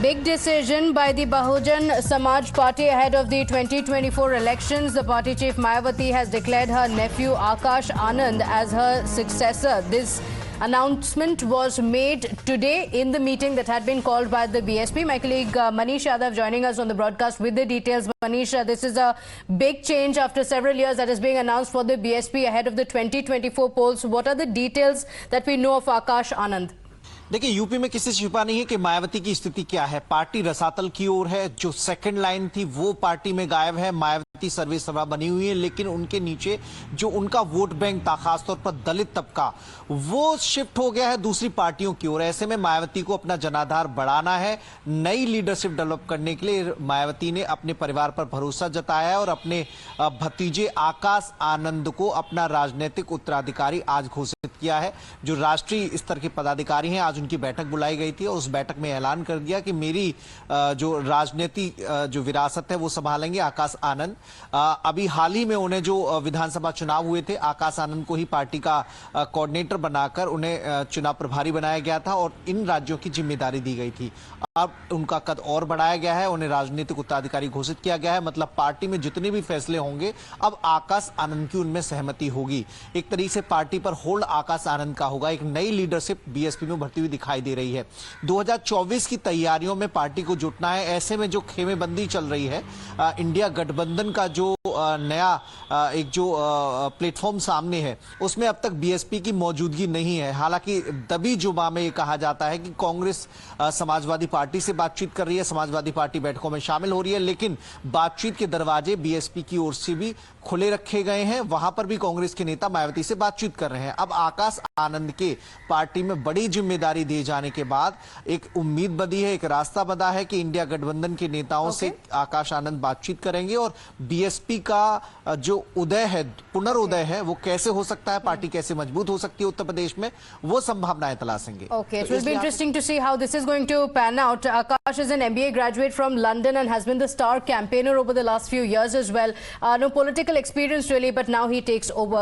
Big decision by the Bahujan Samaj Party ahead of the 2024 elections. The party chief Mayawati has declared her nephew Akash Anand as her successor. This announcement was made today in the meeting that had been called by the BSP. My colleague Manish Yadav joining us on the broadcast with the details. Manish, this is a big change after several years that is being announced for the BSP ahead of the 2024 polls. What are the details that we know of Akash Anand? देखिए, UP में किसी से छिपा नहीं है कि मायावती की स्थिति क्या है। पार्टी रसातल की ओर है। जो सेकंड लाइन थी वो पार्टी में गायब है। मायावती सर्वेसर्वा बनी हुई है, लेकिन उनके नीचे जो उनका वोट बैंक था, खासतौर पर दलित तबका, वो शिफ्ट हो गया है दूसरी पार्टियों की ओर। ऐसे में मायावती को अपना जनाधार बढ़ाना है। नई लीडरशिप डेवलप करने के लिए मायावती ने अपने परिवार पर भरोसा जताया है और अपने भतीजे आकाश आनंद को अपना राजनीतिक उत्तराधिकारी आज घोषित किया है। जो राष्ट्रीय स्तर के पदाधिकारी हैं, आज उनकी बैठक बुलाई गई थी और उस बैठक में ऐलान कर दिया कि मेरी जो राजनीति जो विरासत है वो संभालेंगे आकाश आनंद। अभी हाल ही में उन्हें जो विधानसभा चुनाव हुए थे, आकाश आनंद को ही पार्टी का कोऑर्डिनेटर बनाकर उन्हें चुनाव प्रभारी बनाया गया था और इन राज्यों की जिम्मेदारी दी गई थी। अब उनका कद और बढ़ाया गया है, उन्हें राजनीतिक उत्तराधिकारी घोषित किया गया है। मतलब पार्टी में जितने भी फैसले होंगे अब आकाश आनंद की उनमें सहमति होगी। एक तरीके से पार्टी पर होल्ड आकाश आनंद का होगा। एक नई लीडरशिप बीएसपी में भर्ती हुई दिखाई दे रही है। 2024 की तैयारियों में पार्टी को जुटना है। ऐसे में जो खेमेबंदी चल रही है, इंडिया गठबंधन का जो नया एक जो प्लेटफॉर्म सामने है, उसमें अब तक बीएसपी की मौजूदगी नहीं है। हालांकि दबी जुबां में ये कहा जाता है कि कांग्रेस समाजवादी पार्टी से बातचीत कर रही है, समाजवादी पार्टी बैठकों में शामिल हो रही है, लेकिन बातचीत के दरवाजे बीएसपी की ओर से भी खुले रखे गए हैं। वहां पर भी कांग्रेस के नेता मायावती से बातचीत कर रहे हैं। अब आकाश आनंद के पार्टी में बड़ी जिम्मेदारी दिए जाने के बाद एक उम्मीद बनी है, एक रास्ता बना है कि इंडिया गठबंधन के नेताओं से आकाश आनंद बातचीत करेंगे और बीएसपी का जो उदय है, पुनर्उदय है, वो कैसे हो सकता है, पार्टी कैसे मजबूत हो सकती है उत्तर प्रदेश में, वो संभावनाएं तलाशेंगे। Okay, it will be interesting to see how this is going to pan out. Akash is an MBA graduate from London and has been the star campaigner over the last few years as well. No political experience really, but now he takes over.